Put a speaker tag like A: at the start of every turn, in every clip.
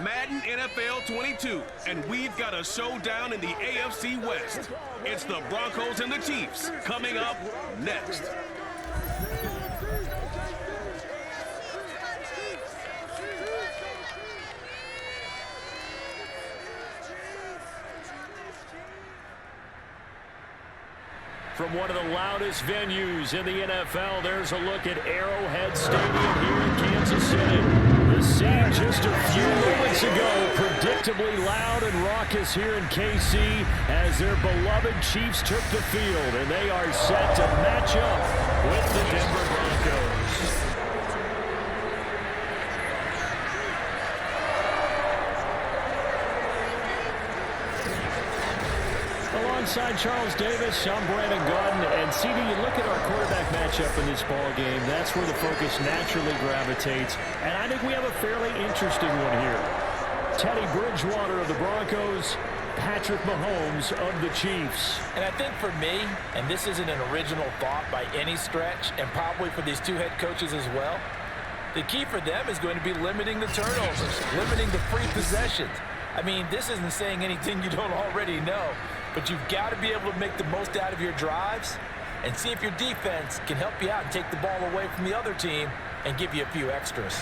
A: Madden NFL 22, and we've got a showdown in the AFC West. It's the Broncos and the Chiefs coming up next.
B: From one of the loudest venues in the NFL, there's a look at Arrowhead Stadium here in Kansas City. The scene just a few moments ago, predictably loud and raucous here in KC as their beloved Chiefs took the field, and they are set to match up with the Denver Broncos. Alongside Charles Davis, I'm Brandon Gaudin, and Citi, you look at our quarterback matchup in this ball game, that's where the focus naturally gravitates, and I think we have a fairly interesting one here. Teddy Bridgewater of the Broncos, Patrick Mahomes of the Chiefs.
C: And I think for me, and this isn't an original thought by any stretch, and probably for these two head coaches as well, the key for them is going to be limiting the turnovers, limiting the free possessions. I mean, this isn't saying anything you don't already know, but you've got to be able to make the most out of your drives and see if your defense can help you out and take the ball away from the other team and give you a few extras.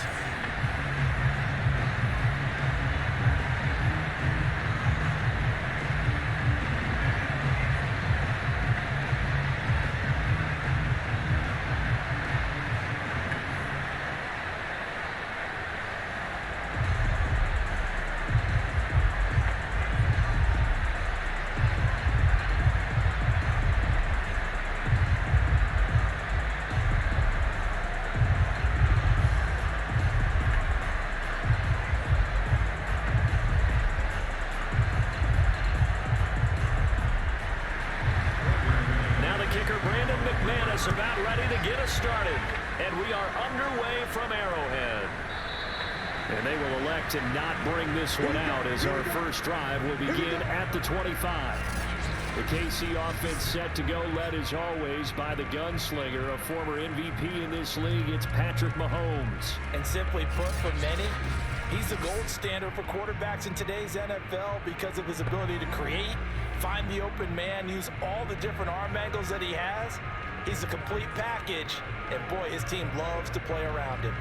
B: About ready to get us started, and we are underway from Arrowhead. And they will elect to not bring this one out as our first drive will begin at the 25. The KC offense set to go, led as always by the gunslinger, a former MVP in this league. It's Patrick Mahomes.
C: And simply put, for many, he's the gold standard for quarterbacks in today's NFL because of his ability to create, find the open man, use all the different arm angles that he has. He's a complete package, and boy, his team loves to play around him.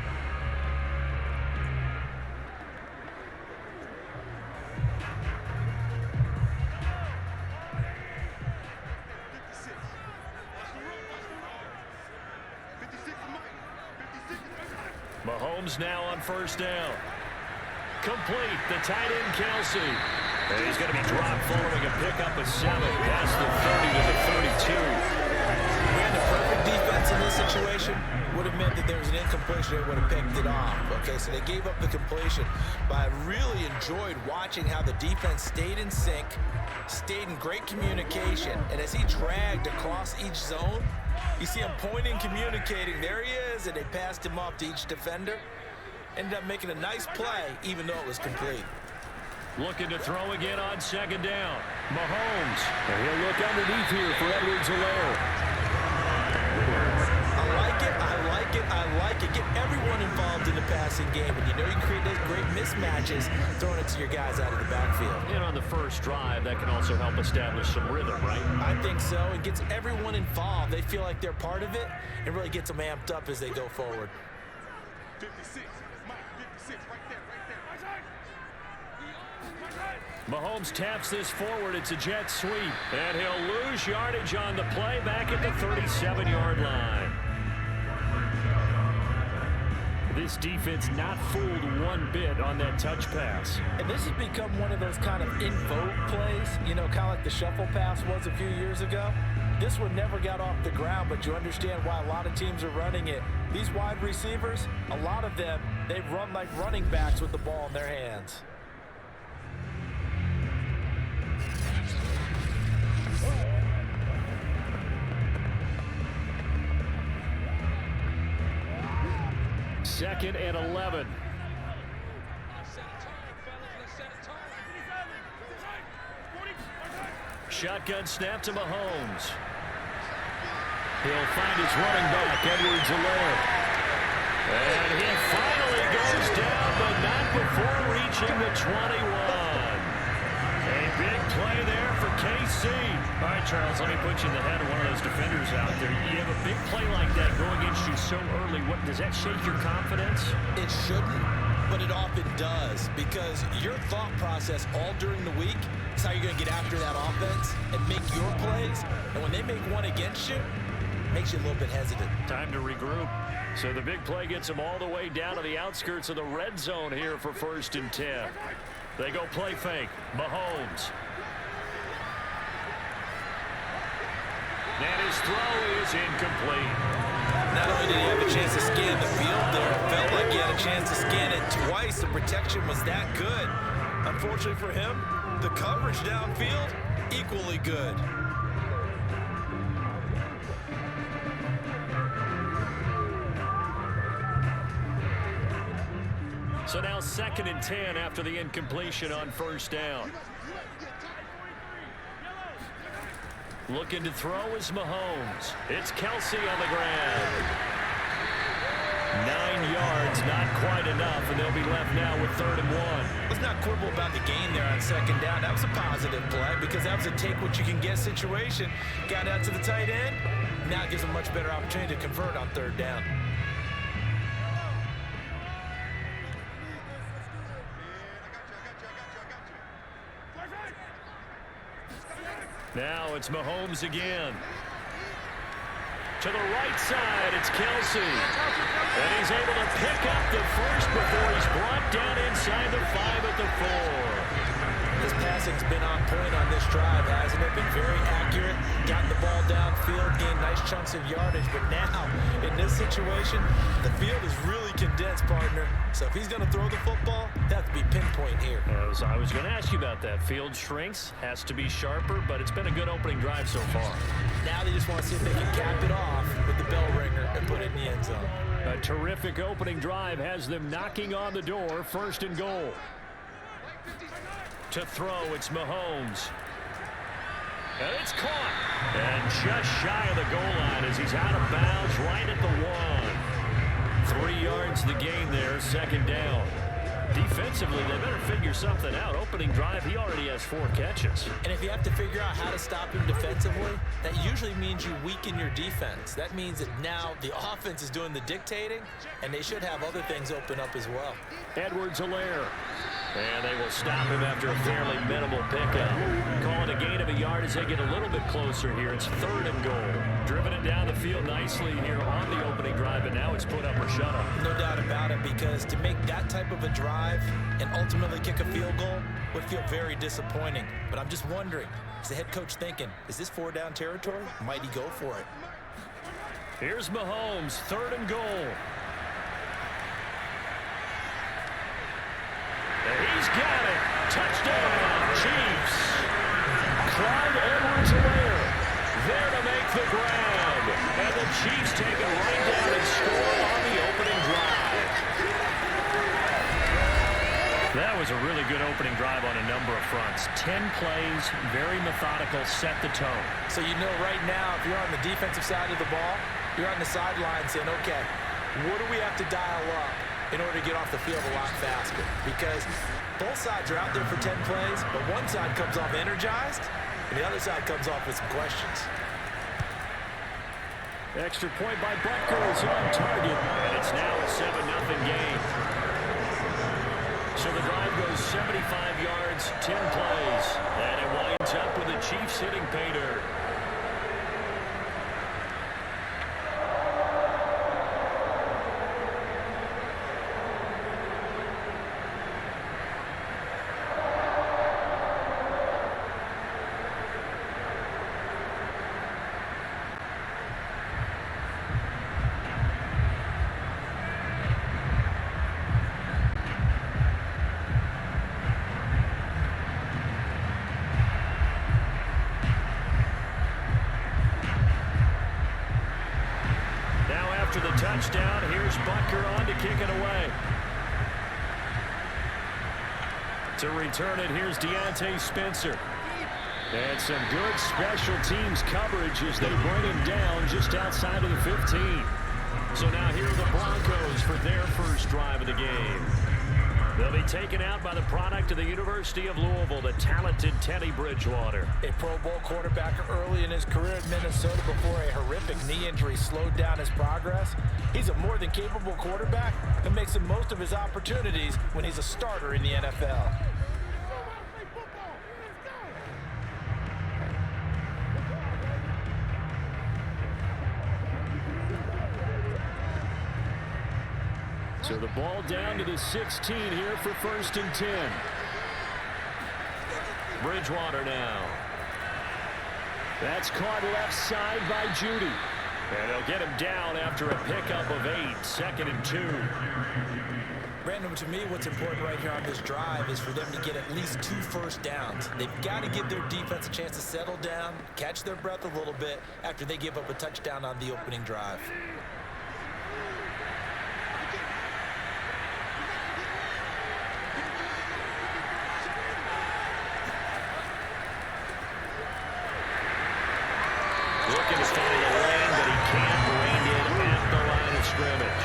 B: Mahomes now on first down. Complete, the tight end Kelsey. And he's going to be dropped following a pickup of 7 past the 30 to the 32.
C: Man, the perfect defense in this situation would have meant that there was an incompletion. They would have picked it off. Okay, so they gave up the completion. But I really enjoyed watching how the defense stayed in sync, stayed in great communication. And as he dragged across each zone, you see him pointing, communicating. There he is, and they passed him off to each defender. Ended up making a nice play, even though it was complete.
B: Looking to throw again on second down. Mahomes. And he'll look underneath here for Edwards-Helaire.
C: I like it. Get everyone involved in the passing game. And you know you can create those great mismatches throwing it to your guys out of the backfield.
B: And on the first drive, that can also help establish some rhythm, right?
C: I think so. It gets everyone involved. They feel like they're part of it and really gets them amped up as they go forward.
A: 56. Mike, 56, right there.
B: Mahomes taps this forward. It's a jet sweep. And he'll lose yardage on the play back at the 37-yard line. This defense not fooled one bit on that touch pass.
C: And this has become one of those kind of in vogue plays, you know, kind of like the shuffle pass was a few years ago. This one never got off the ground, but you understand why a lot of teams are running it. These wide receivers, a lot of them, they run like running backs with the ball in their hands.
B: Second and 11. Shotgun snap to Mahomes. He'll find his running back, Edwards-Helaire. And he finally goes down, but not before approaching the 21. A big play there for KC.
D: All right, Charles, let me put you in the head of one of those defenders out there. You have a big play like that go against you so early. What does that shake your confidence?
C: It shouldn't, but it often does, because your thought process all during the week is how you're going to get after that offense and make your plays. And when they make one against you, it makes you a little bit hesitant.
D: Time to regroup.
B: So the big play gets them all the way down to the outskirts of the red zone here for 1st and 10. They go play fake. Mahomes. And his throw is incomplete.
C: Not only did he have a chance to scan the field there, it felt like he had a chance to scan it twice. The protection was that good. Unfortunately for him, the coverage downfield, equally good.
B: So now 2nd and 10 after the incompletion on 1st down. Looking to throw is Mahomes. It's Kelsey on the ground. 9 yards, not quite enough, and they'll be left now with 3rd and 1.
C: Let's not quibble about the gain there on 2nd down. That was a positive play because that was a take-what-you-can-get situation. Got out to the tight end. Now it gives them a much better opportunity to convert on 3rd down.
B: Now it's Mahomes again. To the right side, it's Kelsey. And he's able to pick up the first before he's brought down inside the 5 at the 4.
C: This passing's been on point on this drive, hasn't it? Been very accurate. Gotten the ball downfield, gained nice chunks of yardage. But now, in this situation, the field is really condensed, partner. So if he's going to throw the football, that has to be pinpoint here.
B: I was going to ask you about that. Field shrinks, has to be sharper, but it's been a good opening drive so far.
C: Now they just want to see if they can cap it off with the bell ringer and put it in the end zone.
B: A terrific opening drive has them knocking on the door. 1st and goal. To throw, it's Mahomes. And it's caught. And just shy of the goal line as he's out of bounds right at the 1. 3 yards the gain there, 2nd down. Defensively, they better figure something out. Opening drive, he already has 4 catches.
C: And if you have to figure out how to stop him defensively, that usually means you weaken your defense. That means that now the offense is doing the dictating, and they should have other things open up as well.
B: Edwards-Helaire. And they will stop him after a fairly minimal pickup. Call it a gain of a yard as they get a little bit closer here. It's 3rd and goal. Driven it down the field nicely here on the opening drive, and now it's put up or shut up.
C: No doubt about it, because to make that type of a drive and ultimately kick a field goal would feel very disappointing. But I'm just wondering, is the head coach thinking, is this 4-down territory? Might he go for it?
B: Here's Mahomes, 3rd and goal. He's got it. Touchdown, Chiefs. Clyde Edwards-Helaire there to make the grab. And the Chiefs take it right down and score on the opening drive. That was a really good opening drive on a number of fronts. 10 plays, very methodical, set the tone.
C: So you know right now, if you're on the defensive side of the ball, you're on the sideline saying, okay, what do we have to dial up in order to get off the field a lot faster? Because both sides are out there for 10 plays, but one side comes off energized, and the other side comes off with some questions.
B: Extra point by Butker is on target, and it's now a 7-0 game. So the drive goes 75 yards, 10 plays, and it winds up with the Chiefs hitting pay dirt. After the touchdown, here's Butker on to kick it away. To return it, here's Deontay Spencer. And some good special teams coverage as they bring him down just outside of the 15. So now here are the Broncos for their first drive of the game. They'll be taken out by the product of the University of Louisville, the talented Teddy Bridgewater.
C: A Pro Bowl quarterback early in his career in Minnesota before a horrific knee injury slowed down his progress. He's a more than capable quarterback and makes the most of his opportunities when he's a starter in the NFL.
B: So the ball down to the 16 here for 1st and 10. Bridgewater now. That's caught left side by Judy. And they'll get him down after a pickup of 8, 2nd and 2.
C: Brandon, to me, what's important right here on this drive is for them to get at least 2 first downs. They've got to give their defense a chance to settle down, catch their breath a little bit after they give up a touchdown on the opening drive.
B: Looking to find a lane, but he can't rein in at the line of scrimmage.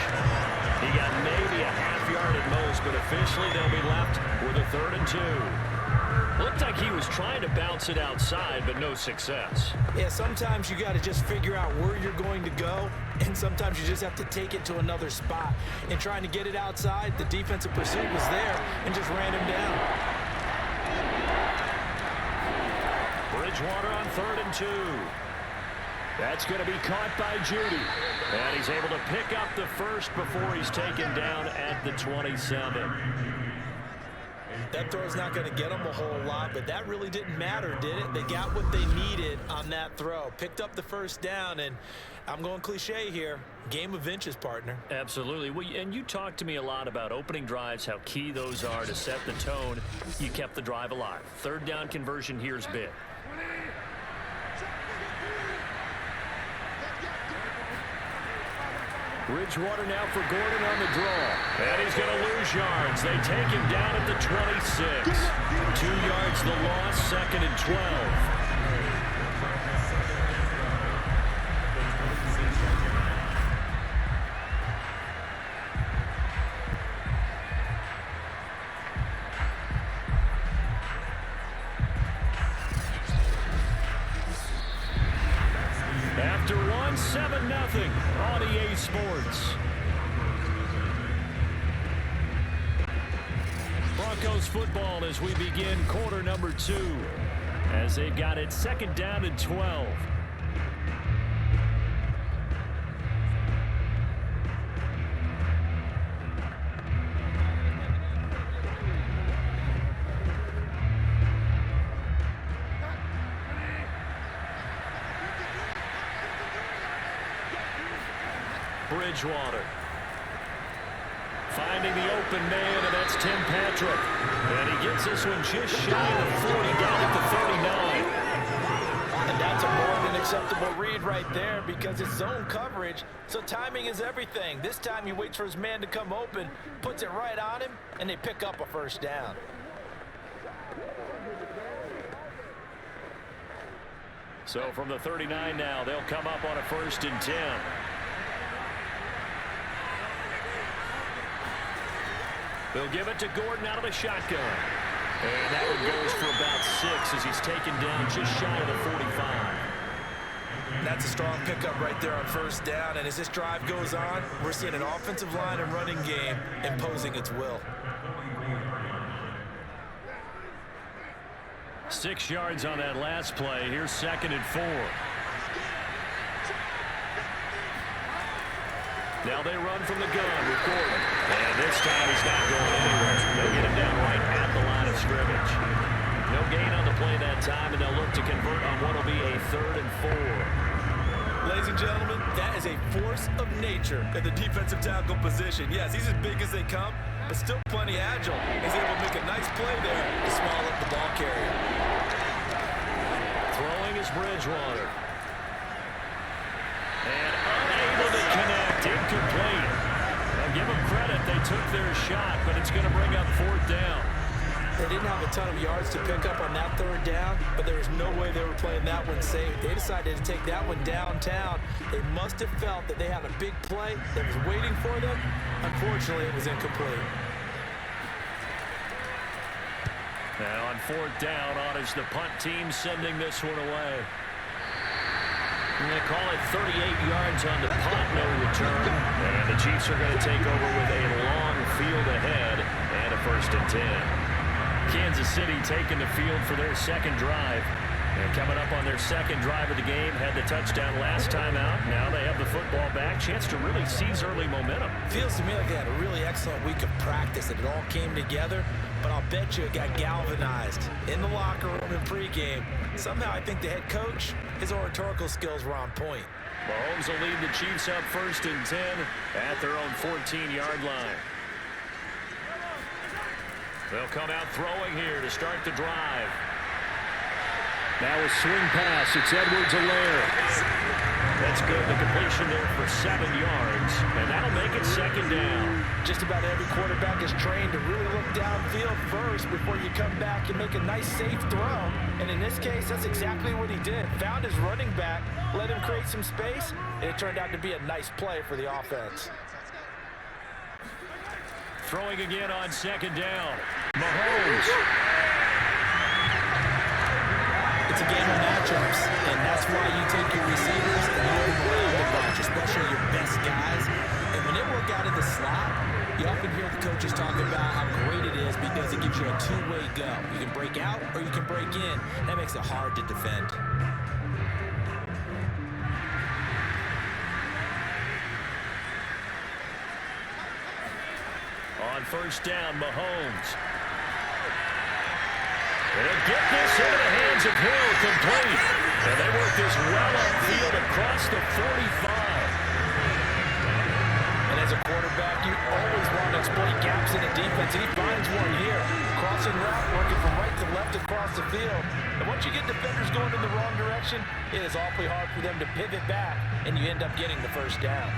B: He got maybe a half yard at most, but officially they'll be left with a 3rd and 2. Looked like he was trying to bounce it outside, but no success.
C: Yeah, sometimes you got to just figure out where you're going to go, and sometimes you just have to take it to another spot. In trying to get it outside, the defensive pursuit was there and just ran him down.
B: Bridgewater on 3rd and 2. That's going to be caught by Judy. And he's able to pick up the first before he's taken down at the 27.
C: That throw's not going to get them a whole lot, but that really didn't matter, did it? They got what they needed on that throw. Picked up the first down, and I'm going cliche here. Game of inches, partner.
B: Absolutely. Well, and you talked to me a lot about opening drives, how key those are to set the tone. You kept the drive alive. 3rd down conversion here's big. Bridgewater now for Gordon on the draw. And he's going to lose yards. They take him down at the 26. 2 yards the loss, 2nd and 12. After one, 7-0 on EA Sports. Broncos football as we begin quarter number 2. As they've got it 2nd down and 12. Bridgewater finding the open man, and that's Tim Patrick. And he gets this one just shy of the 40, down at the 39.
C: And that's a more than acceptable read right there because it's zone coverage, so timing is everything. This time he waits for his man to come open, puts it right on him, and they pick up a first down.
B: So from the 39 now, they'll come up on a 1st and 10. They'll give it to Gordon out of the shotgun. And that one goes for about 6 as he's taken down just shy of the 45.
C: That's a strong pickup right there on 1st down. And as this drive goes on, we're seeing an offensive line and running game imposing its will.
B: 6 yards on that last play. Here's 2nd and 4. Now they run from the gun with Gordon. And this time he's not going anywhere. They'll get him down right at the line of scrimmage. No gain on the play that time, and they'll look to convert on what will be a 3rd and 4.
C: Ladies and gentlemen, that is a force of nature at the defensive tackle position. Yes, he's as big as they come, but still plenty agile. He's able to make a nice play there to swallow up the ball carrier.
B: Throwing is Bridgewater. And unable to connect, incomplete. Now give them credit, they took their shot, but it's going to bring up 4th down.
C: They didn't have a ton of yards to pick up on that 3rd down, but there was no way they were playing that one safe. They decided to take that one downtown. They must have felt that they had a big play that was waiting for them. Unfortunately, it was incomplete.
B: Now on fourth down, on is the punt team sending this one away. I'm going to call it 38 yards on the punt, no return. And the Chiefs are going to take over with a long field ahead and a 1st and 10. Kansas City taking the field for their second drive. And coming up on their second drive of the game, had the touchdown last time out. Now they have the football back. Chance to really seize early momentum.
C: Feels to me like they had a really excellent week of practice and it all came together. But I'll bet you it got galvanized in the locker room in pregame. Somehow I think the head coach, his oratorical skills were on point.
B: Mahomes will lead the Chiefs up 1st and 10 at their own 14-yard line. They'll come out throwing here to start the drive. Now a swing pass. It's Edwards-Helaire. That's good. The completion there for 7 yards. And that'll make it 2nd down.
C: Just about every quarterback is trained to really look downfield first before you come back and make a nice, safe throw. And in this case, that's exactly what he did. Found his running back, let him create some space, and it turned out to be a nice play for the offense.
B: Throwing again on 2nd down. Mahomes.
C: It's a game of matchups, and that's why you take your receivers and move them around a bunch, especially your best guys. And when they work out in the slot, you often hear the coaches talk about how great it is because it gives you a two-way go. You can break out or you can break in. That makes it hard to defend.
B: On 1st down, Mahomes. They'll get this into the hands of Hill, complete. And they work this well upfield across the 45.
C: And as a quarterback, you always want to exploit gaps in the defense, and he finds one here. Crossing route, working from right to left across the field. And once you get defenders going in the wrong direction, it is awfully hard for them to pivot back, and you end up getting the 1st down.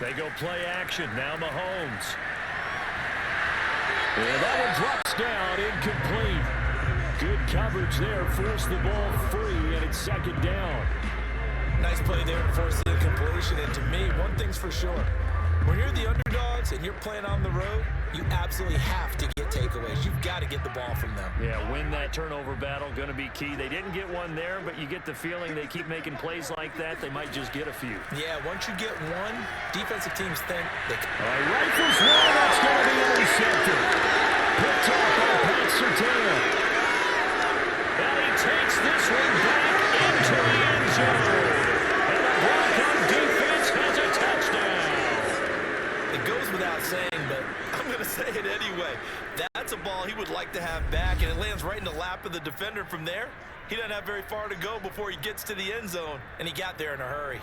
B: They go play action. Now Mahomes. And that one drops down, incomplete. Good coverage there. Forced the ball free, and it's 2nd down.
C: Nice play there to force the incompletion. And to me, one thing's for sure. When you're the underdogs and you're playing on the road, you absolutely have to get takeaways. You've got to get the ball from them.
B: Yeah, win that turnover battle, going to be key. They didn't get one there, but you get the feeling they keep making plays like that, they might just get a few.
C: Yeah, once you get one, defensive teams think they can.
B: All right, rifles one, that's going to be intercepted. Picked off by Pat Surtain. And he takes this one back into the end zone. And the Broncos defense has a touchdown.
C: It goes without saying, but I'm going to say it anyway. That's a ball he would like to have back, and it lands right in the lap of the defender from there. He doesn't have very far to go before he gets to the end zone, and he got there in a hurry.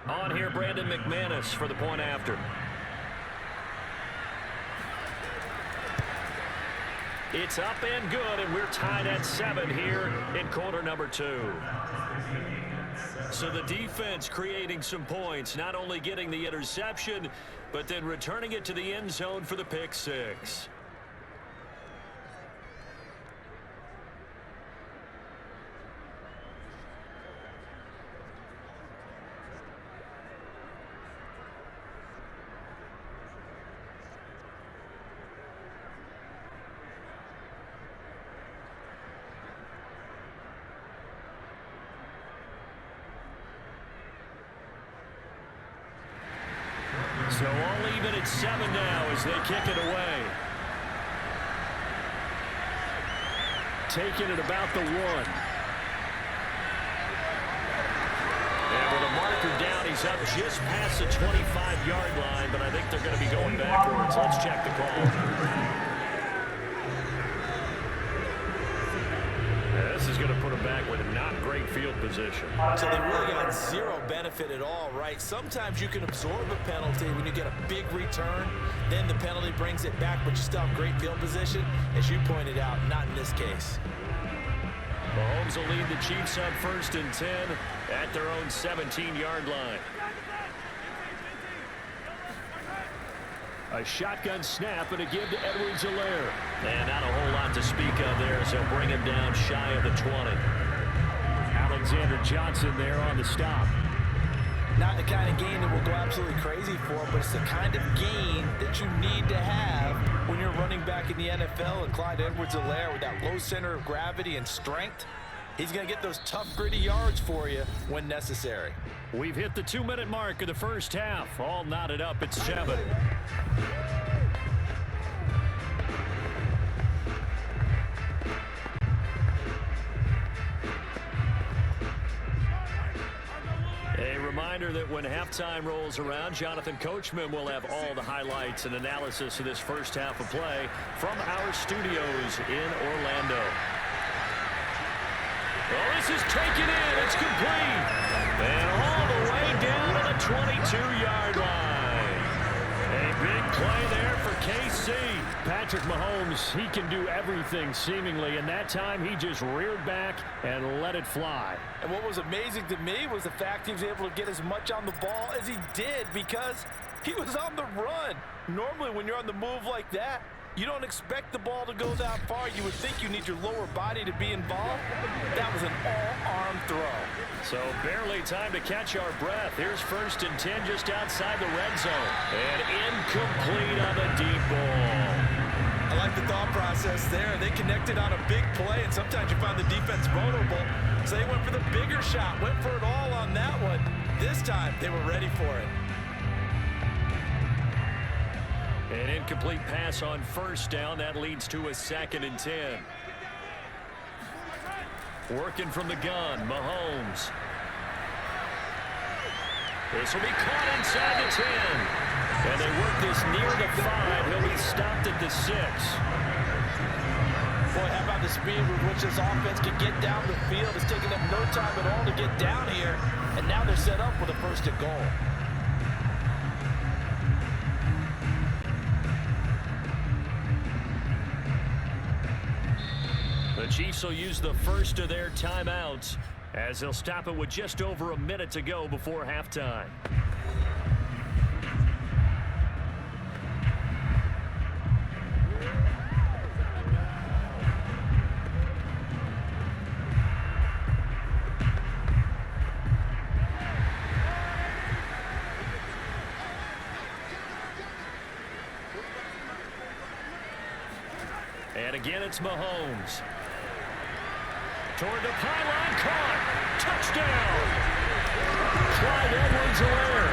B: On here, Brandon McManus for the point after. It's up and good, and we're tied at 7 here in quarter number 2. So the defense creating some points, not only getting the interception, but then returning it to the end zone for the pick 6. So all even at 7 now as they kick it away. Taking it about the 1. And with a marker down, he's up just past the 25-yard line, but I think they're going to be going backwards. Let's check the call.
D: this is going to put them back with a not great field position.
C: So they really got zero benefit at all, right? Sometimes you can absorb a penalty when you get a big return, then the penalty brings it back, but you still have great field position. As you pointed out, not in this case.
B: Mahomes will lead the Chiefs up 1st and 10 at their own 17-yard line. A shotgun snap and a give to Edwards-Helaire.
D: And not a whole lot to speak of there as they'll bring him down shy of the 20.
B: Alexander Johnson there on the stop.
C: Not the kind of gain that we'll go absolutely crazy for, but it's the kind of gain that you need to have when you're running back in the NFL. And Clyde Edwards-Helaire with that low center of gravity and strength, he's going to get those tough, gritty yards for you when necessary.
B: We've hit the 2-minute mark of the first half. All knotted up at 7. A reminder that when halftime rolls around, Jonathan Coachman will have all the highlights and analysis of this first half of play from our studios in Orlando. Well, this is taken in. It's complete. And all the way down to the 22-yard line. A big play there for KC. Patrick Mahomes, he can do everything seemingly, and that time he just reared back and let it fly.
C: And what was amazing to me was the fact he was able to get as much on the ball as he did because he was on the run. Normally when you're on the move like that, you don't expect the ball to go that far. You would think you need your lower body to be involved. That was an all-arm throw.
B: So barely time to catch our breath. Here's 1st and 10 just outside the red zone. And incomplete on the deep ball.
C: I like the thought process there. They connected on a big play, and sometimes you find the defense vulnerable. So they went for the bigger shot, went for it all on that one. This time, they were ready for it.
B: An incomplete pass on 1st down. That leads to a 2nd and 10. Working from the gun, Mahomes. This will be caught inside the 10. And they work this near the 5. He'll be stopped at the 6.
C: Boy, how about the speed with which this offense can get down the field? It's taking them no time at all to get down here. And now they're set up with a 1st and goal.
B: The Chiefs will use the first of their timeouts as they'll stop it with just over a minute to go before halftime. And again, it's Mahomes. Toward the pylon, caught. Touchdown. Clyde Edwards-Helaire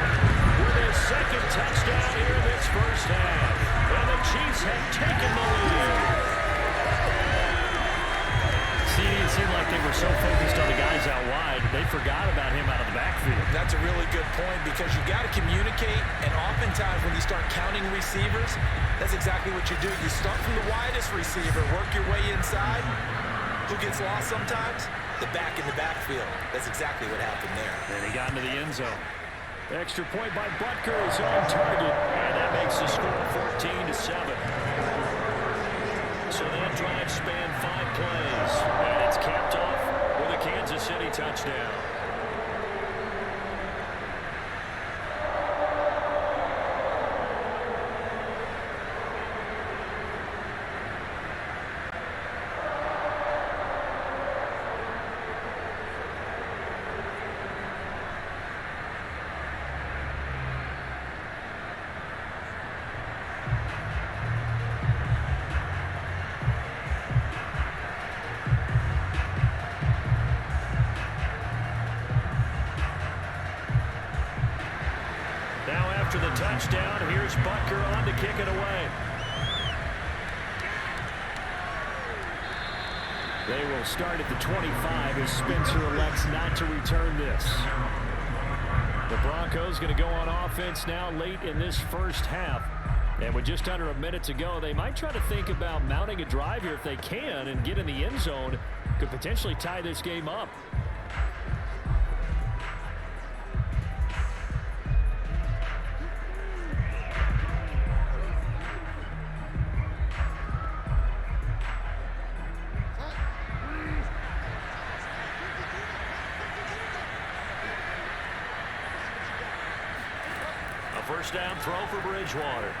B: with his 2nd touchdown here in this first half. And the Chiefs have taken the lead. See, it seemed like they were so focused on the guys out wide, they forgot about him out of the backfield.
C: That's a really good point because you got to communicate, and oftentimes when you start counting receivers, that's exactly what you do. You start from the widest receiver, work your way inside. Who gets lost sometimes? The back in the backfield. That's exactly what happened there.
B: And he got into the end zone. Extra point by Butker is on target. And that makes the score 14-7. So that drive spanned 5 plays. And it's capped off with a Kansas City touchdown. After the touchdown, here's Butker on to kick it away. They will start at the 25 as Spencer elects not to return this. The Broncos going to go on offense now late in this first half. And with just under a minute to go, they might try to think about mounting a drive here if they can and get in the end zone. Could potentially tie this game up.
D: First down throw for Bridgewater.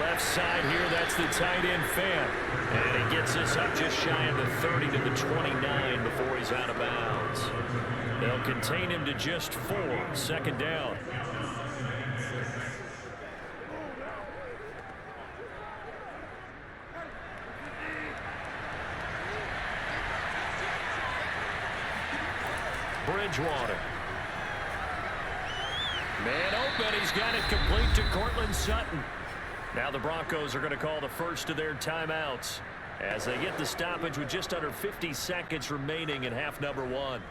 B: Left side here, that's the tight end fan.
D: And he gets this up just shy of the 30 to the 29 before he's out of bounds.
B: They'll contain him to just 4. Second down.
D: Bridgewater.
B: Man open, he's got it complete to Cortland Sutton. Now the Broncos are going to call the first of their timeouts as they get the stoppage with just under 50 seconds remaining in half number 1.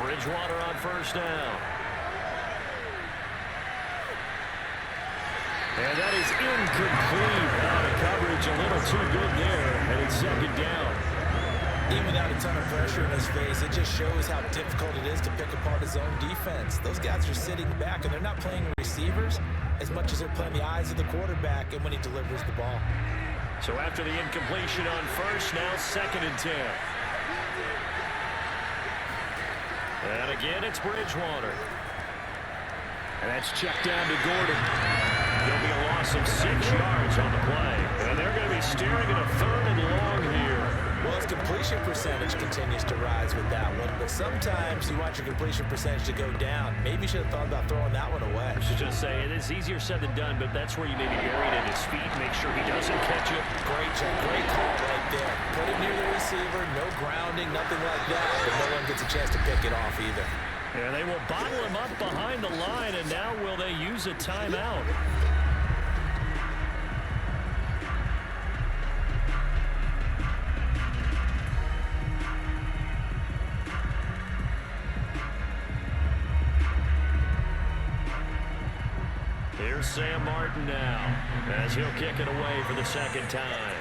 D: Bridgewater on first down.
B: And that is incomplete. Out of coverage, a little too good there, and it's second down.
C: Even without a ton of pressure in his face, it just shows how difficult it is to pick apart his own defense. Those guys are sitting back, and they're not playing receivers as much as they're playing the eyes of the quarterback and when he delivers the ball.
B: So after the incompletion on first, now second and 10. And again, it's Bridgewater. And that's checked down to Gordon. There'll be a loss of 6 yards on the play. And they're going to be staring at a 3rd and long here.
C: Well, his completion percentage continues to rise with that one. But sometimes you want your completion percentage to go down. Maybe you should have thought about throwing that one away.
B: I should just say, it is easier said than done, but that's where you maybe bury it at his feet. Make sure he doesn't catch it.
C: Great job. Great call right there. Put it near the receiver. No grounding, nothing like that. But no one gets a chance to pick it off either.
B: And they will bottle him up behind the line, and now will they use a timeout? Here's Sam Martin now, as he'll kick it away for the second time.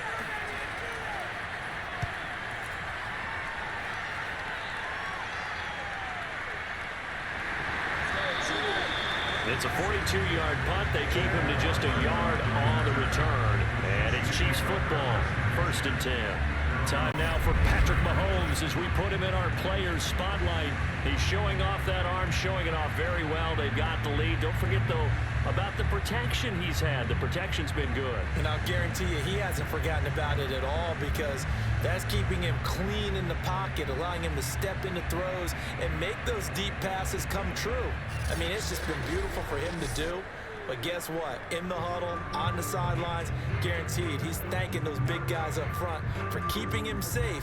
B: It's a 42-yard punt. They keep him to just a yard on the return. And it's Chiefs football, 1st and 10. Time now for Patrick Mahomes as we put him in our players' spotlight. He's showing off that arm, showing it off very well. They've got the lead. Don't forget, though, about the protection he's had. The protection's been good.
C: And I'll guarantee you he hasn't forgotten about it at all, because that's keeping him clean in the pocket, allowing him to step into throws and make those deep passes come true. I mean, it's just been beautiful for him to do. But guess what? In the huddle, on the sidelines, guaranteed he's thanking those big guys up front for keeping him safe.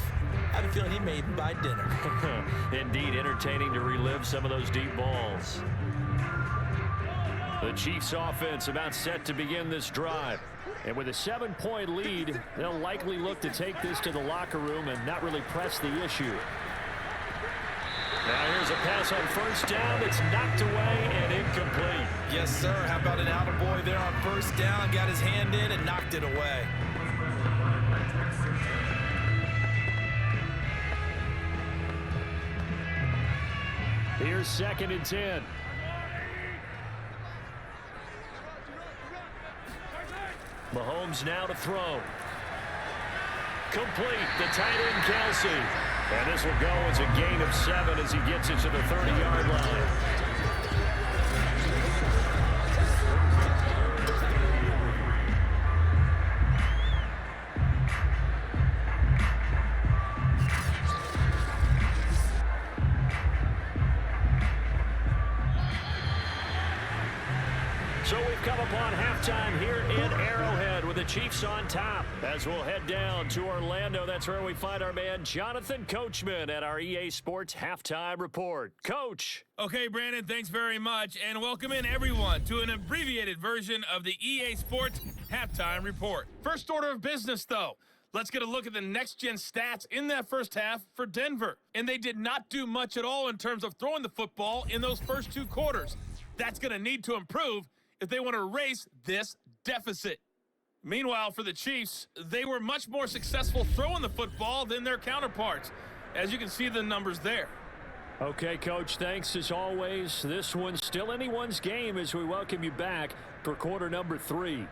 C: I have a feeling he may even buy dinner.
B: Indeed, entertaining to relive some of those deep balls. The Chiefs offense about set to begin this drive. And with a 7-point lead, they'll likely look to take this to the locker room and not really press the issue. Now here's a pass on first down. It's knocked away and incomplete.
C: Yes, sir. How about an attaboy there on first down? Got his hand in and knocked it away.
B: Here's 2nd and 10. Mahomes now to throw. Complete. The tight end, Kelsey. And this will go as a gain of 7 as he gets it to the 30-yard line. So we've come upon halftime here in Arrowhead with with the Chiefs on top. As we'll head down to Orlando, that's where we find our man Jonathan Coachman at our EA Sports Halftime Report. Coach.
E: Okay, Brandon, thanks very much, and welcome in everyone to an abbreviated version of the EA Sports Halftime Report. First order of business, though. Let's get a look at the next-gen stats in that first half for Denver. And they did not do much at all in terms of throwing the football in those first two quarters. That's going to need to improve if they want to erase this deficit. Meanwhile, for the Chiefs, they were much more successful throwing the football than their counterparts, as you can see the numbers there.
B: Okay, Coach, thanks as always. This one's still anyone's game as we welcome you back for quarter number 3.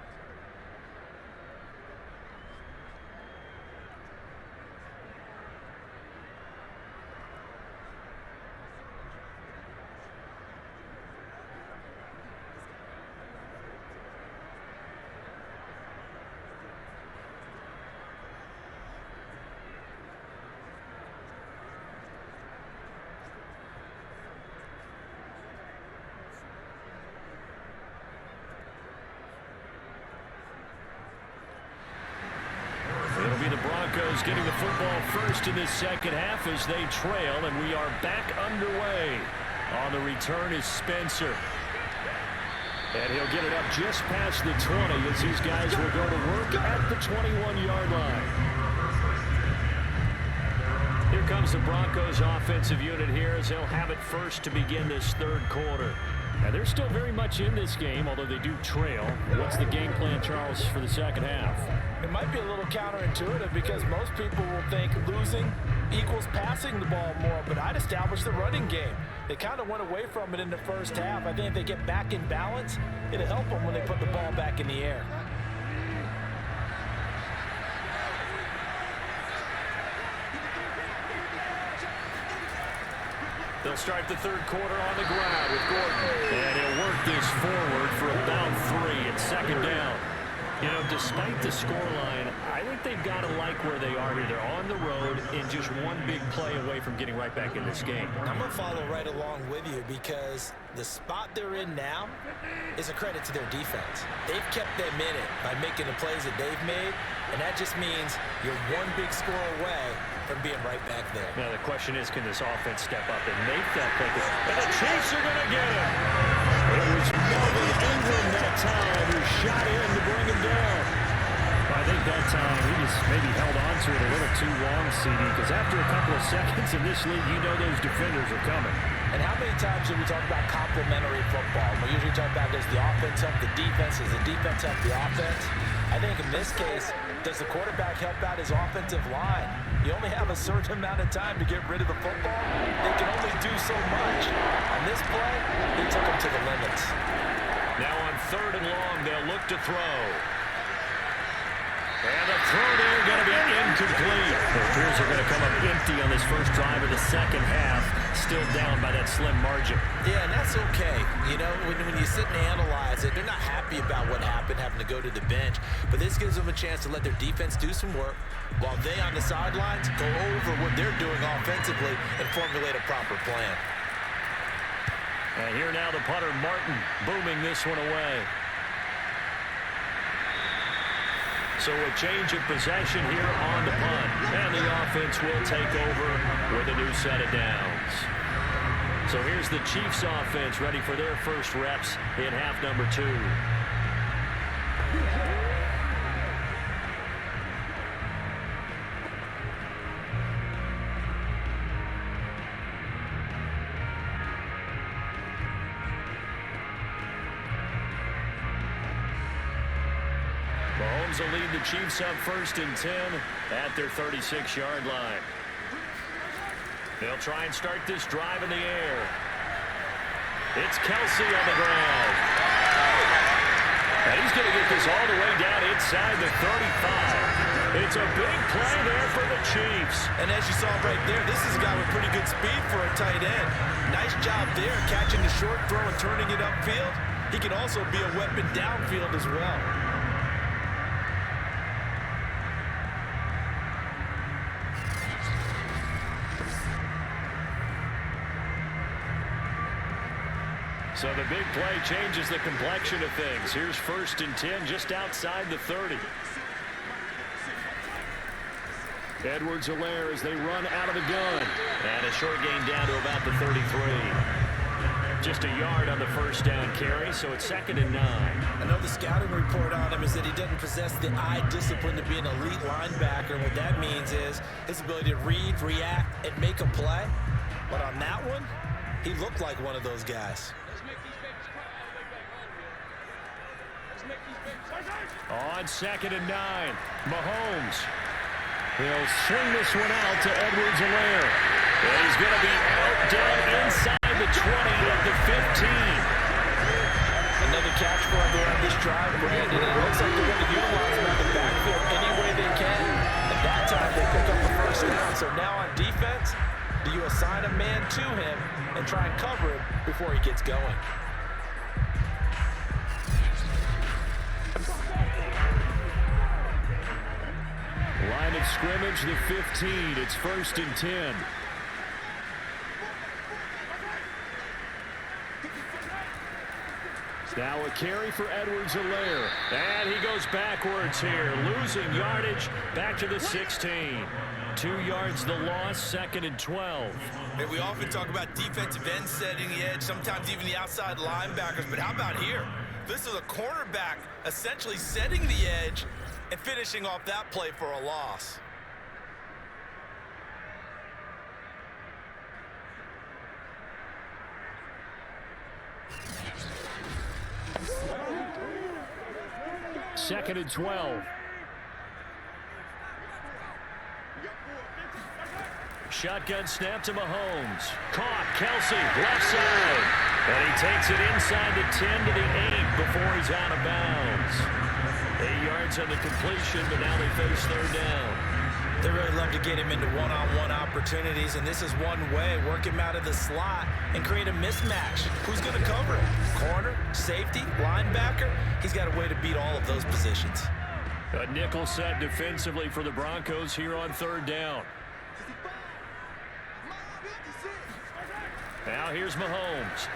B: It'll be the Broncos getting the football first in this second half as they trail, and we are back underway. On the return is Spencer. And he'll get it up just past the 20 as these guys will go to work at the 21-yard line. Here comes the Broncos offensive unit here as they'll have it first to begin this third quarter. Now, they're still very much in this game, although they do trail. What's the game plan, Charles, for the second half?
C: It might be a little counterintuitive because most people will think losing equals passing the ball more, but I'd establish the running game. They kind of went away from it in the first half. I think if they get back in balance, it'll help them when they put the ball back in the air.
B: They'll start the third quarter on the ground with Gordon. And he'll work this forward for about 3. It's second down. You know, despite the scoreline, I think they've got to like where they are here. They're on the road and just one big play away from getting right back in this game.
C: I'm going to follow right along with you because the spot they're in now is a credit to their defense. They've kept them in it by making the plays that they've made, and that just means you're one big score away from being right back there.
B: Now, the question is, can this offense step up and make that play? And the Chiefs are going to get him. It was Melvin Ingram that time who shot in to bring him down. I think that time he just maybe held on to it a little too long, CD, because after a couple of seconds in this league, you know those defenders are coming.
C: And how many times do we talk about complementary football? We usually talk about does the offense help the defense, does the defense help the offense? I think in this case, does the quarterback help out his offensive line? You only have a certain amount of time to get rid of the football. They can only do so much. On this play, they took him to the limits.
B: Now on third and long, they'll look to throw. And the throw there going to be incomplete. It appears they're going to come up empty on this first drive of the second half. Still down by that slim margin.
C: Yeah, and that's okay. You know, when you sit and analyze it, they're not happy about what happened, having to go to the bench. But this gives them a chance to let their defense do some work while they on the sidelines go over what they're doing offensively and formulate a proper plan.
B: And here now the punter, Martin, booming this one away. So a change of possession here on the punt. And the offense will take over with a new set of downs. So here's the Chiefs offense ready for their first reps in half number 2. Mahomes will lead the Chiefs up first and 10 at their 36-yard line. They'll try and start this drive in the air. It's Kelsey on the ground. And he's going to get this all the way down inside the 35. It's a big play there for the Chiefs.
C: And as you saw right there, this is a guy with pretty good speed for a tight end. Nice job there, catching the short throw and turning it upfield. He can also be a weapon downfield as well.
B: So the big play changes the complexion of things. Here's 1st and 10 just outside the 30. Edwards-Helaire as they run out of the gun.
D: And a short gain down to about the 33. Just a yard on the first down carry, so it's 2nd and 9.
C: I know the scouting report on him is that he doesn't possess the eye discipline to be an elite linebacker. What that means is his ability to read, react, and make a play. But on that one, he looked like one of those guys.
B: On 2nd and 9, Mahomes. He'll swing this one out to Edwards-Helaire. And he's going to be out down inside the 20 at the 15.
C: Another catch for him there on this drive, Brandon. And it looks like they're going to utilize him out the backfield any way they can. At that time, they pick up the first down. So now on defense, do you assign a man to him and try and cover him before he gets going?
B: Line of scrimmage, the 15. It's 1st and 10. Now a carry for Edwards-Helaire. And he goes backwards here, losing yardage back to the 16. 2 yards the loss, 2nd and 12.
C: And we often talk about defensive ends setting the edge, sometimes even the outside linebackers. But how about here? This is a cornerback essentially setting the edge and finishing off that play for a loss.
B: Second and 12. Shotgun snap to Mahomes. Caught, Kelsey, left side. And he takes it inside the 10 to the 8 before he's out of bounds. 8 yards on the completion, but now they face 3rd down.
C: They really love to get him into one-on-one opportunities, and this is one way. Work him out of the slot and create a mismatch. Who's going to cover him? Corner, safety, linebacker? He's got a way to beat all of those positions.
B: A nickel set defensively for the Broncos here on 3rd down. Now here's Mahomes.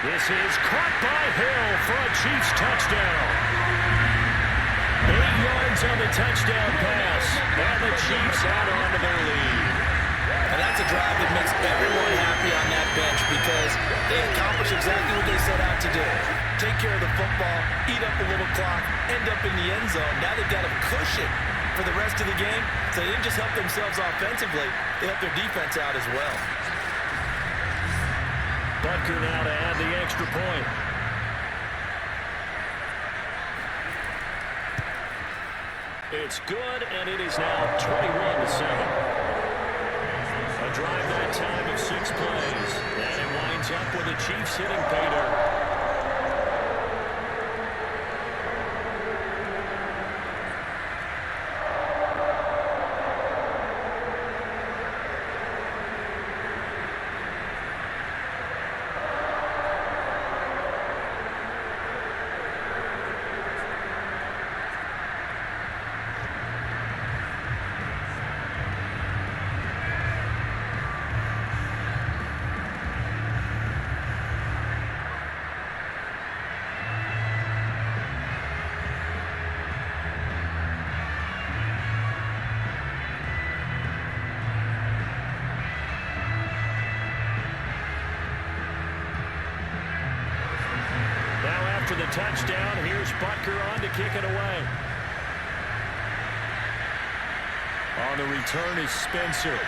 B: This is caught by Hill for a Chiefs touchdown. 8 yards on the touchdown pass, and the Chiefs add on to their lead.
C: And that's a drive that makes everyone happy on that bench because they accomplish exactly what they set out to do. Take care of the football, eat up a little clock, end up in the end zone. Now they've got a cushion for the rest of the game, so they didn't just help themselves offensively, they helped their defense out as well.
B: Butker now to add the extra point. It's good, and it is now 21-7. A drive that time of 6 plays, and it winds up with the Chiefs hitting pay dirt. After the touchdown, here's Butker on to kick it away. On the return is Spencer.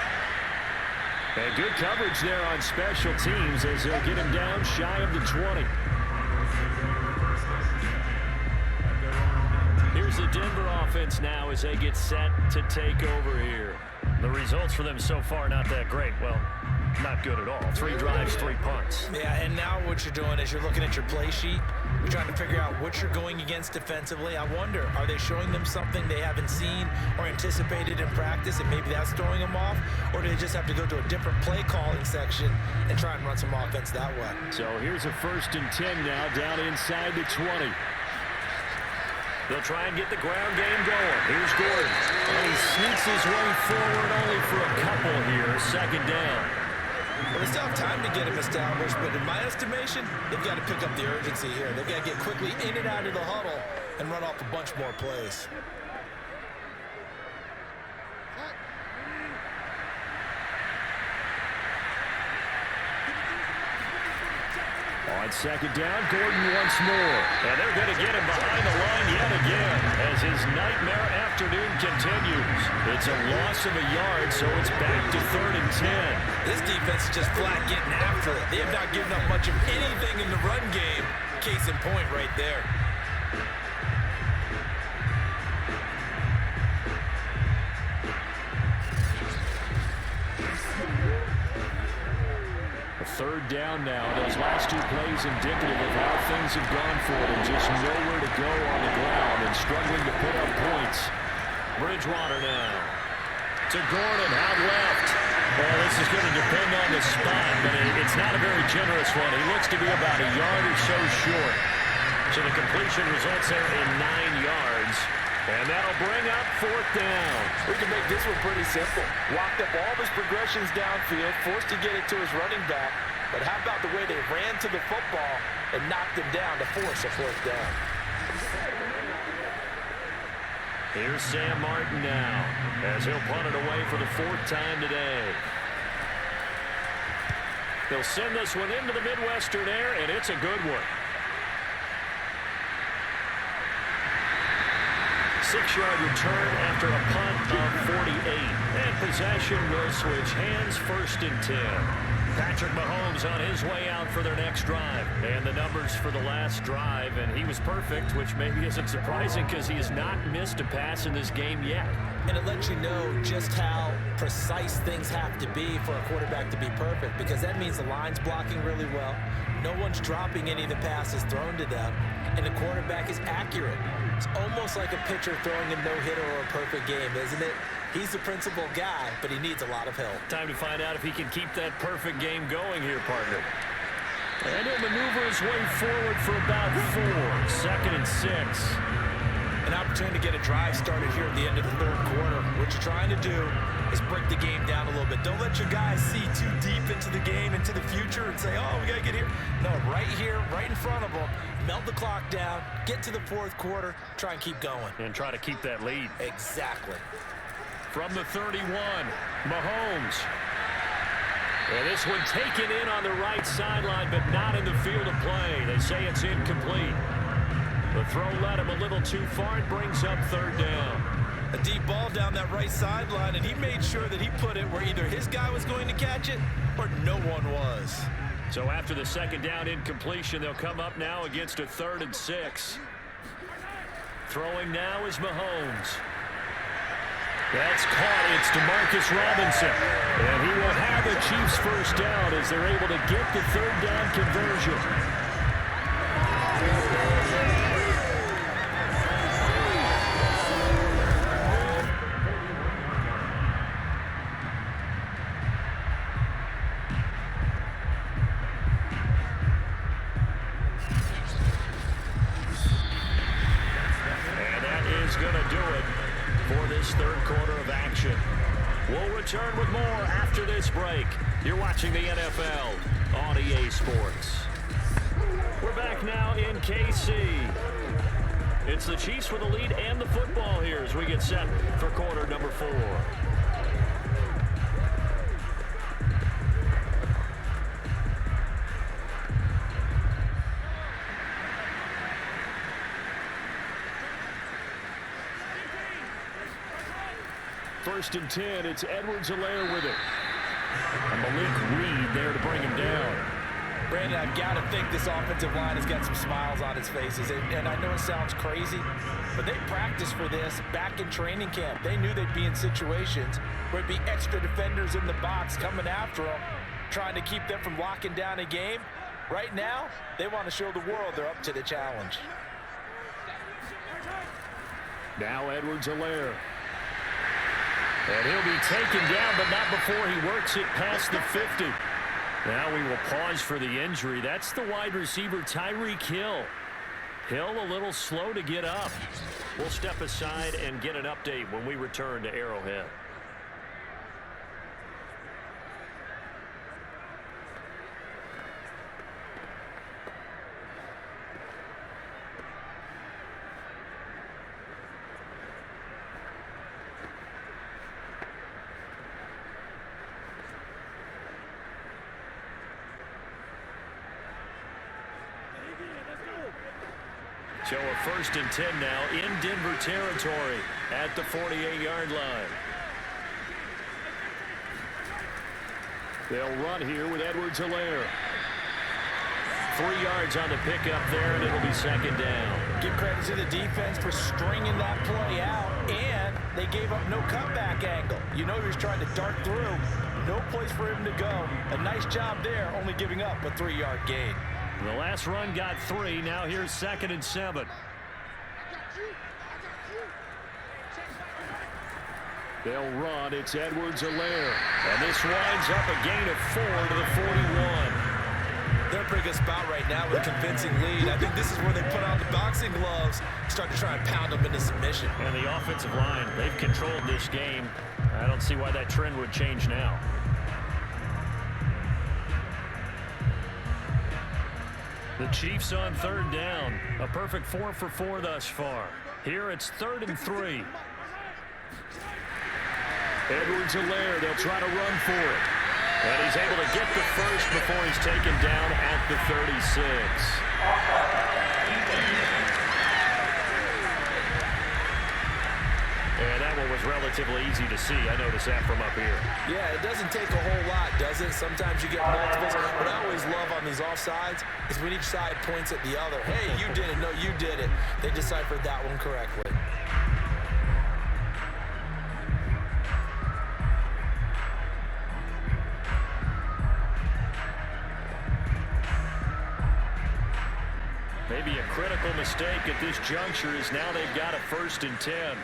B: And good coverage there on special teams as they'll get him down shy of the 20. Here's the Denver offense now as they get set to take over here.
D: The results for them so far not that great. Well, not good at all. 3 drives, 3 punts.
C: Yeah, and now what you're doing is you're looking at your play sheet. You're trying to figure out what you're going against defensively. I wonder, are they showing them something they haven't seen or anticipated in practice, and maybe that's throwing them off? Or do they just have to go to a different play calling section and try and run some offense that way?
B: So here's a 1st and 10 now down inside the 20.
D: They'll try and get the ground game going. Here's Gordon.
B: And he sneaks his way forward only for a couple here. 2nd down.
C: Well, they still have time to get him established, but in my estimation, they've got to pick up the urgency here. They've got to get quickly in and out of the huddle and run off a bunch more plays.
B: On second down, Gordon once more. And they're going to get him behind the line yet again as his nightmare afternoon continues. It's a loss of a yard, so it's back to 3rd and 10.
C: This defense is just flat getting after it. They have not given up much of anything in the run game. Case in point right there.
B: Third down now. Those last two plays indicative of how things have gone for them. Just nowhere to go on the ground and struggling to put up points. Bridgewater now to Gordon out left. Well, this is going to depend on the spot, but it's not a very generous one. He looks to be about a yard or so short. So the completion results there in 9 yards. And that'll bring up 4th down.
C: We can make this one pretty simple. Walked up all of his progressions downfield, forced to get it to his running back. But how about the way they ran to the football and knocked him down to force a 4th down?
B: Here's Sam Martin now as he'll punt it away for the 4th time today. He'll send this one into the Midwestern air, and it's a good one. 6-yard return after a punt of 48. And possession will switch hands, 1st and 10. Patrick Mahomes on his way out for their next drive. And the numbers for the last drive, and he was perfect, which maybe isn't surprising because he has not missed a pass in this game yet.
C: And it lets you know just how precise things have to be for a quarterback to be perfect, because that means the line's blocking really well. No one's dropping any of the passes thrown to them, and the quarterback is accurate. It's almost like a pitcher throwing a no-hitter or a perfect game, isn't it? He's the principal guy, but he needs a lot of help.
B: Time to find out if he can keep that perfect game going here, partner. And he'll maneuver his way forward for about 4. 2nd and 6.
C: An opportunity to get a drive started here at the end of the 3rd quarter. What you're trying to do is break the game down a little bit. Don't let your guys see too deep into the game, into the future, and say, oh, we got to get here. No, right here, right in front of them. Melt the clock down, get to the 4th quarter, try and keep going.
B: And try to keep that lead.
C: Exactly.
B: From the 31, Mahomes. And this one taken in on the right sideline, but not in the field of play. They say it's incomplete. The throw led him a little too far. It brings up 3rd down.
C: A deep ball down that right sideline, and he made sure that he put it where either his guy was going to catch it or no one was.
B: So after the 2nd down incompletion, they'll come up now against a 3rd and 6. Throwing now is Mahomes. That's caught. It's DeMarcus Robinson. And he will have the Chiefs' 1st down as they're able to get the 3rd down conversion. We'll return with more after this break. You're watching the NFL on EA Sports. We're back now in KC. It's the Chiefs with the lead and the football here as we get set for quarter number 4. First and 10, it's Edwards-Helaire with it. And Malik Reed there to bring him down.
C: Brandon, I've got to think this offensive line has got some smiles on its faces. And I know it sounds crazy, but they practiced for this back in training camp. They knew they'd be in situations where it'd be extra defenders in the box coming after them, trying to keep them from locking down a game. Right now, they want to show the world they're up to the challenge.
B: Now Edwards-Helaire. And he'll be taken down, but not before he works it past the 50. Now we will pause for the injury. That's the wide receiver, Tyreek Hill. Hill a little slow to get up. We'll step aside and get an update when we return to Arrowhead. So a 1st and 10 now in Denver territory at the 48-yard line. They'll run here with Edwards-Helaire. 3 yards on the pickup there, and it'll be 2nd down.
C: Give credit to the defense for stringing that play out, and they gave up no cutback angle. You know he was trying to dart through. No place for him to go. A nice job there, only giving up a 3-yard gain.
B: The last run got 3. Now here's 2nd and 7. They'll run. It's Edwards-Helaire. And this winds up a gain of 4 to the 41.
C: They're a pretty good spot right now with a convincing lead. I think this is where they put on the boxing gloves, start to try and pound them into submission.
D: And the offensive line, they've controlled this game. I don't see why that trend would change now. The Chiefs on 3rd down. A perfect 4 for 4 thus far. Here it's 3rd and 3.
B: Edwards-Helaire, they'll try to run for it. And he's able to get the first before he's taken down at the 36.
D: And that one was relatively easy to see. I noticed that from up here.
C: Yeah, it doesn't take a whole lot, does it? Sometimes you get multiples. What I always love on these offsides is when each side points at the other. Hey, you did it. No, you did it. They deciphered that one correctly.
B: Maybe a critical mistake at this juncture is now they've got a 1st and 10.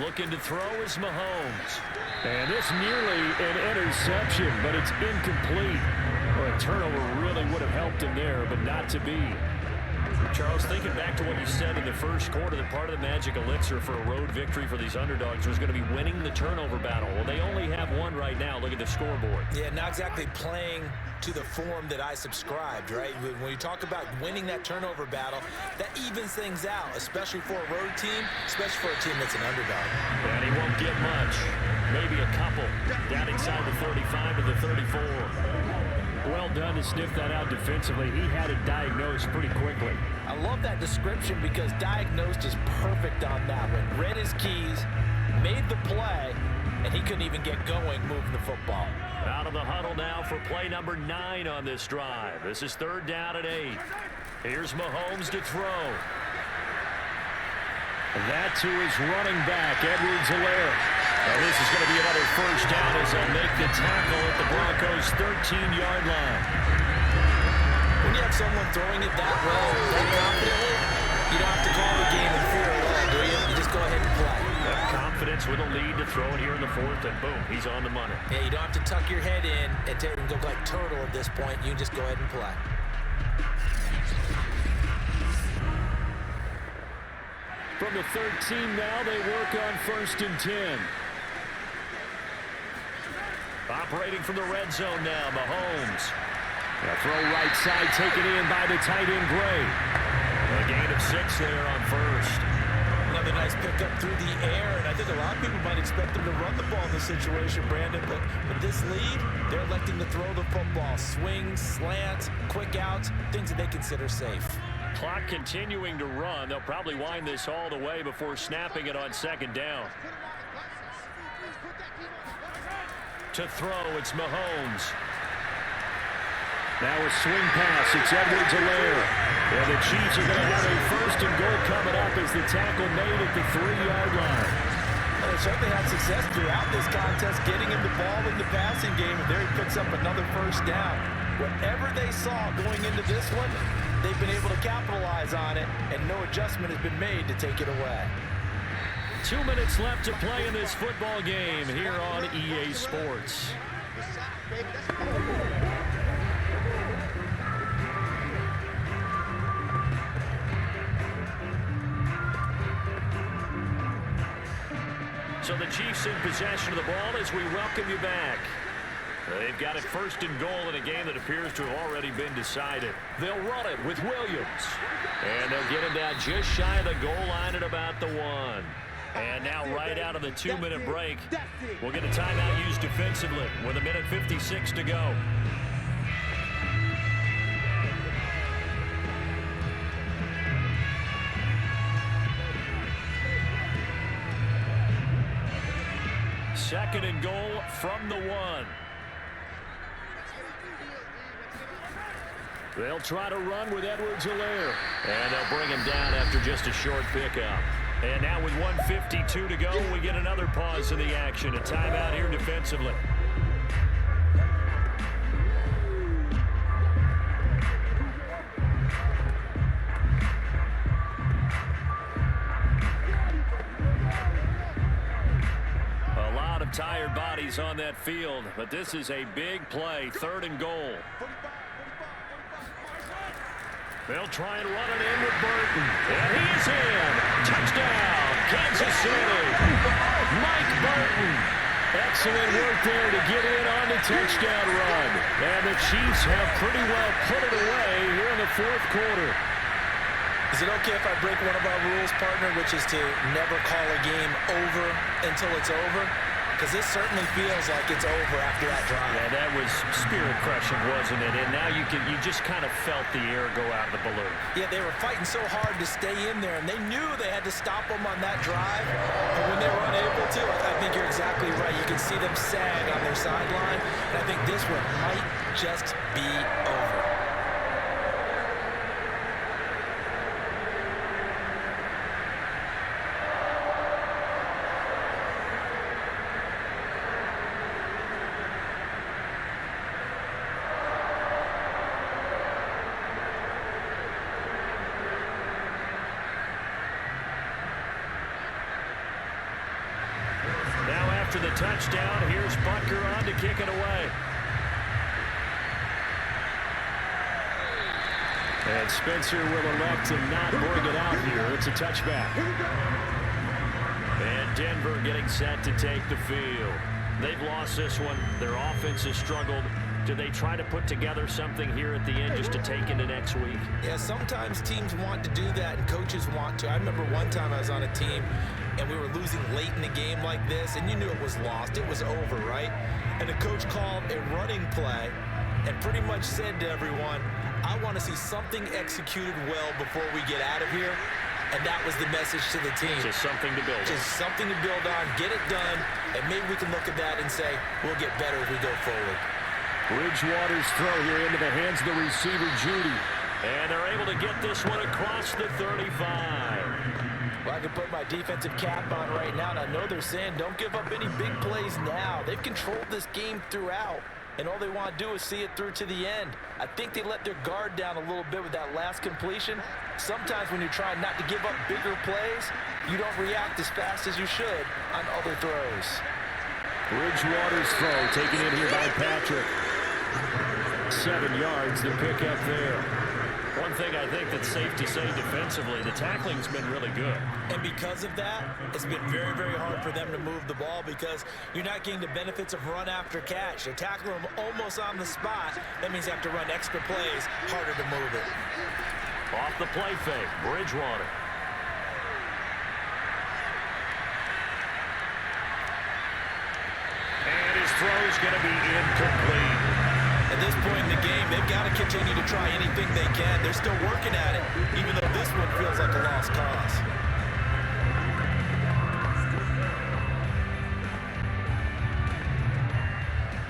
B: Looking to throw is Mahomes. And this nearly an interception, but it's incomplete. Well, a turnover really would have helped him there, but not to be.
D: Charles, thinking back to what you said in the first quarter, that part of the magic elixir for a road victory for these underdogs was going to be winning the turnover battle. Well, they only have one right now. Look at the scoreboard.
C: Yeah, not exactly playing to the form that I subscribed, right? When you talk about winning that turnover battle, that evens things out, especially for a road team, especially for a team that's an underdog.
B: And he won't get much. Maybe a couple. Down inside the 35 to the 34. Well done to sniff that out defensively. He had it diagnosed pretty quickly.
C: I love that description because diagnosed is perfect on that one. Read his keys, made the play, and he couldn't even get going moving the football.
B: Out of the huddle now for play number 9 on this drive. This is 3rd down and 8. Here's Mahomes to throw. That to his running back, Edwards-Helaire. Now this is going to be another 1st down as they'll make the tackle at the Broncos' 13-yard line.
C: When you have someone throwing it that well, that confidently, you don't have to call the game in fear at all, do you? You just go ahead and play.
B: Confidence with a lead to throw it here in the 4th, and boom, he's on the money.
C: Yeah, you don't have to tuck your head in and go like turtle at this point. You just go ahead and play.
B: From the 13 now, they work on 1st and 10. Operating from the red zone now, Mahomes. A throw right side taken in by the tight end, Gray. A gain of 6 there on 1st.
C: Another nice pickup through the air, and I think a lot of people might expect them to run the ball in this situation, Brandon, but with this lead, they're electing to throw the football. Swings, slants, quick outs, things that they consider safe.
B: Clock continuing to run. They'll probably wind this all the way before snapping it on 2nd down. To throw, it's Mahomes. Now a swing pass. It's Edwards-Helaire. And the Chiefs are going to have a 1st and goal coming up as the tackle made at the 3-yard line.
C: Well, they certainly had success throughout this contest, getting him the ball in the passing game, and there he picks up another 1st down. Whatever they saw going into this one, they've been able to capitalize on it, and no adjustment has been made to take it away.
B: 2 minutes left to play in this football game here on EA Sports. So the Chiefs in possession of the ball as we welcome you back. They've got it 1st and goal in a game that appears to have already been decided. They'll run it with Williams. And they'll get him down just shy of the goal line at about the 1. And now right out of the 2-minute break, we'll get a timeout used defensively with 1:56 to go. 2nd and goal from the 1. They'll try to run with Edwards-Helaire. And they'll bring him down after just a short pickup. And now with 1:52 to go, we get another pause in the action. A timeout here defensively. A lot of tired bodies on that field, but this is a big play. 3rd and goal. They'll try and run it in with Burton. And he's in. Touchdown, Kansas City. Mike Burton. Excellent work there to get in on the touchdown run. And the Chiefs have pretty well put it away here in the 4th quarter.
C: Is it okay if I break one of our rules, partner, which is to never call a game over until it's over? Because this certainly feels like it's over after that drive.
B: Yeah, that was spirit-crushing, wasn't it? And now you just kind of felt the air go out of the balloon.
C: Yeah, they were fighting so hard to stay in there, and they knew they had to stop them on that drive. But when they were unable to, I think you're exactly right. You can see them sag on their sideline, and I think this one might just be over.
B: After the touchdown, here's Butker on to kick it away. And Spencer will elect to not bring it out here. It's a touchback. And Denver getting set to take the field. They've lost this one. Their offense has struggled. Do they try to put together something here at the end just to take into next week?
C: Yeah, sometimes teams want to do that and coaches want to. I remember one time I was on a team and we were losing late in the game like this, and you knew it was lost. It was over, right? And the coach called a running play and pretty much said to everyone, I want to see something executed well before we get out of here. And that was the message to the team.
B: Just something to build on.
C: Just something to build on, get it done, and maybe we can look at that and say, we'll get better as we go forward.
B: Bridgewater's throw here into the hands of the receiver, Judy. And they're able to get this one across the 35.
C: Well, I can put my defensive cap on right now, and I know they're saying don't give up any big plays now. They've controlled this game throughout, and all they want to do is see it through to the end. I think they let their guard down a little bit with that last completion. Sometimes when you're trying not to give up bigger plays, you don't react as fast as you should on other throws.
B: Bridgewater's throw taken in here by Patrick. 7 yards to pick up there. One thing I think that's safe to say defensively, the tackling's been really good.
C: And because of that, it's been very, very hard for them to move the ball because you're not getting the benefits of run after catch. They tackle them almost on the spot. That means they have to run extra plays, harder to move it.
B: Off the play fake, Bridgewater. And his throw's going to be incomplete.
C: At this point in the game, they've got to continue to try anything they can. They're still working at it, even though this one feels like a lost cause.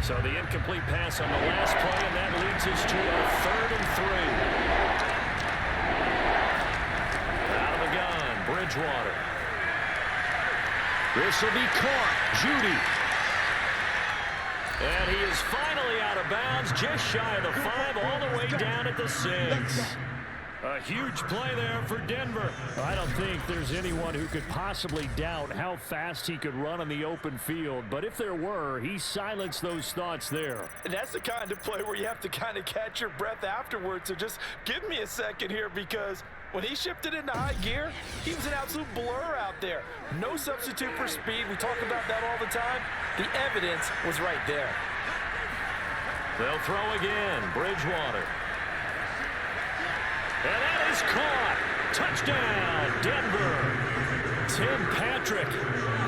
B: So the incomplete pass on the last play, and that leads us to a 3rd and 3. Out of the gun, Bridgewater. This will be caught. Judy. And he is finally out of bounds, just shy of the 5, all the way down at the 6. A huge play there for Denver. I don't think there's anyone who could possibly doubt how fast he could run on the open field. But if there were, he silenced those thoughts there.
C: And that's the kind of play where you have to kind of catch your breath afterwards. So just give me a second here, because when he shifted into high gear, he was an absolute blur out there. No substitute for speed. We talk about that all the time. The evidence was right there.
B: They'll throw again. Bridgewater. And that is caught. Touchdown, Denver. Tim Patrick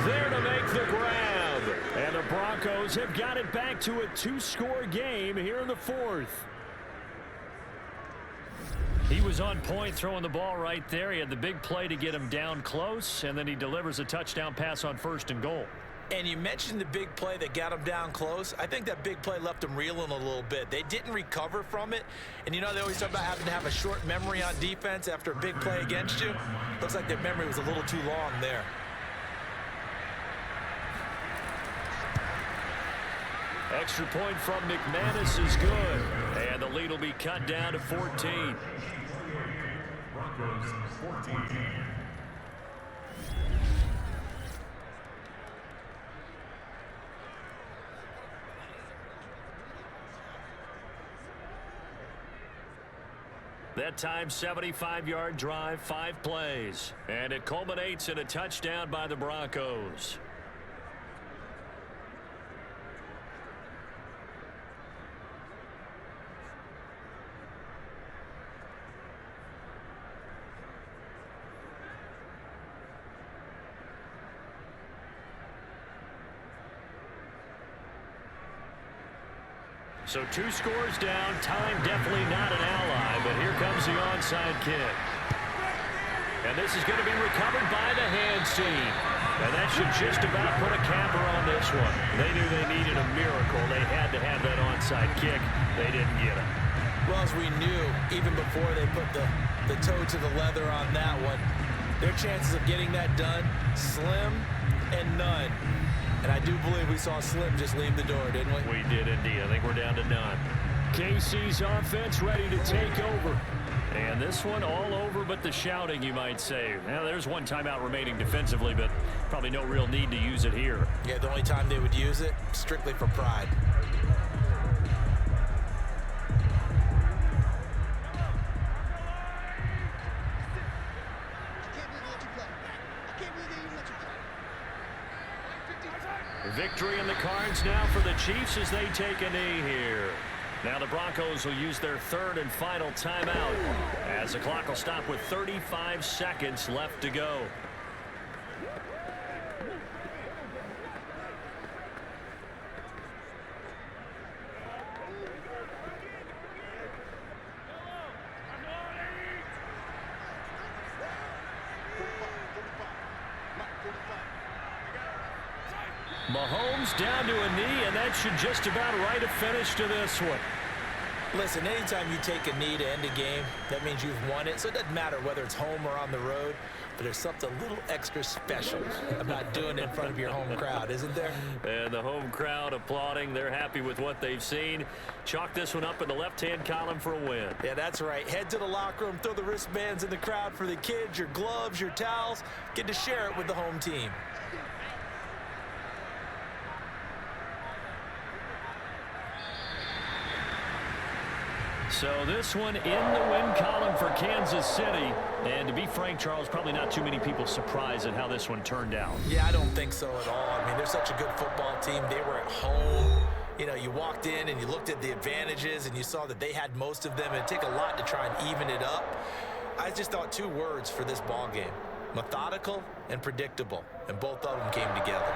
B: there to make the grab. And the Broncos have got it back to a 2-score game here in the 4th. He was on point throwing the ball right there. He had the big play to get him down close, and then he delivers a touchdown pass on 1st and goal.
C: And you mentioned the big play that got them down close. I think that big play left them reeling a little bit. They didn't recover from it. And you know, they always talk about having to have a short memory on defense after a big play against you. Looks like their memory was a little too long there.
B: Extra point from McManus is good. And the lead will be cut down to 14.
F: Broncos 14.
B: That time, 75-yard drive, 5 plays. And it culminates in a touchdown by the Broncos. So 2 scores down. Time definitely not an ally, but here comes the onside kick. And this is going to be recovered by the hands team. And that should just about put a capper on this one. They knew they needed a miracle. They had to have that onside kick. They didn't get it.
C: Well, as we knew, even before they put the toe to the leather on that one, their chances of getting that done, slim and none. And I do believe we saw Slim just leave the door, didn't we?
B: We did indeed. I think we're down to none. KC's offense ready to take over. And this one all over but the shouting, you might say. Now, there's one timeout remaining defensively, but probably no real need to use it here.
C: Yeah, the only time they would use it, strictly for pride.
B: Victory in the cards now for the Chiefs as they take a knee here. Now the Broncos will use their 3rd and final timeout as the clock will stop with 35 seconds left to go. Mahomes down to a knee, and that should just about write a finish to this one.
C: Listen, anytime you take a knee to end a game, that means you've won it. So it doesn't matter whether it's home or on the road, but there's something a little extra special about doing it in front of your home crowd, isn't there?
B: And the home crowd applauding. They're happy with what they've seen. Chalk this one up in the left-hand column for a win.
C: Yeah, that's right. Head to the locker room, throw the wristbands in the crowd for the kids, your gloves, your towels. Get to share it with the home team.
B: So this one in the win column for Kansas City. And to be frank, Charles, probably not too many people surprised at how this one turned out.
C: Yeah, I don't think so at all. I mean, they're such a good football team. They were at home. You know, you walked in and you looked at the advantages and you saw that they had most of them. It'd take a lot to try and even it up. I just thought 2 words for this ball game: methodical and predictable. And both of them came together.